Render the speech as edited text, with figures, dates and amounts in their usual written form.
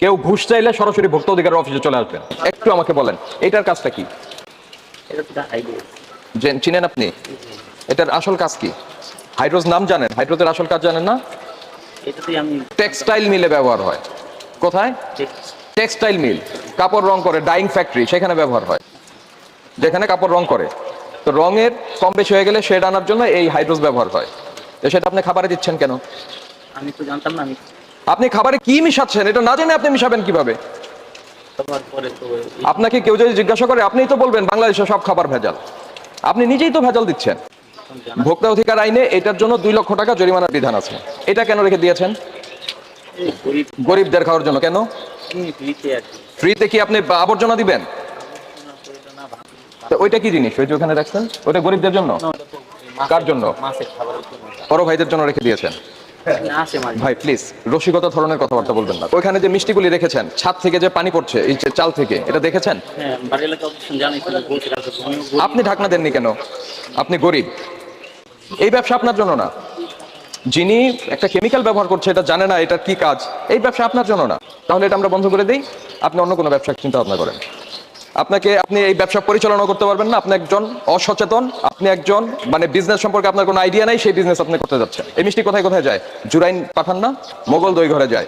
কেউ ঘুষ চাইলে সরাসরি ভোক্তা অধিকার অফিসে চলে আসবেন। একটু আমাকে বলেন এটার কাজটা কি? চিনেন আপনি? এটার আসল কাজ কি? হাইড্রোজ নাম জানেন? হাইড্রোজের আসল কাজ জানেন না? টেক্সটাইল মিলে ব্যবহার হয়। কোথায়? টেক্সটাইল মিল, কাপড় রং করে, ডাইং ফ্যাক্টরি, সেখানে ব্যবহার হয়, যেখানে কাপড় রং করে। তো রঙের কম বেশি হয়ে গেলে শেড আনার জন্য এই হাইড্রোজ ব্যবহার হয়। তো সেটা আপনি খাবারে দিচ্ছেন কেন? আমি তো জানতাম না। আপনি খাবারে কি মিশাচ্ছেন এটা না জেনে আপনি মিশাবেন কিভাবে? পরে তো আপনাকে কেউ যদি জিজ্ঞাসা করে আপনিই তো বলবেন বাংলাদেশে সব খাবার ভেজাল। আপনি নিজেই তো ভেজাল দিচ্ছেন। ভোক্তা অধিকার আইনে এটার জন্য 2 লক্ষ টাকা জরিমানার বিধান আছে। এটা কেন রেখে দিয়েছেন? গরিবদের খাওয়ার জন্য। কেন? ফ্রিতে কি আপনি আবর্জনা দিবেন? তো ওইটা কি জিনিস ওই যে ওখানে রাখছেন? ওটা গরিবদের জন্য? কার জন্য? বড় ভাইদের জন্য রেখে দিয়েছেন। ভাই প্লিজ রসিকতা ধরনের কথাবার্তা বলবেন না। ওইখানে যে মিষ্টিগুলি রেখেছেন, ছাদ থেকে যে পানি পড়ছে এই যে চাল থেকে, এটা দেখেছেন? আপনি ঢাকনা দেননি কেন? আপনি গরিব। এই ব্যবসা আপনার জন্য না। যিনি একটা কেমিক্যাল ব্যবহার করছে এটা জানে না এটার কি কাজ, এই ব্যবসা আপনার জন্য না। তাহলে এটা আমরা বন্ধ করে দিই, আপনি অন্য কোনো ব্যবসা চিন্তা ভাবনা করেন। আপনি এই ব্যবসা পরিচালনা করতে পারবেন না। আপনি একজন অসচেতন, আপনি একজন বিজনেস সম্পর্কে আপনার কোনো আইডিয়া নাই, সেই বিজনেস আপনি করতে যাচ্ছেন। এই মিষ্টি কোথায় কোথায় যায়? জুরাইন পাঠান না, মোগল দই ঘরে যায়।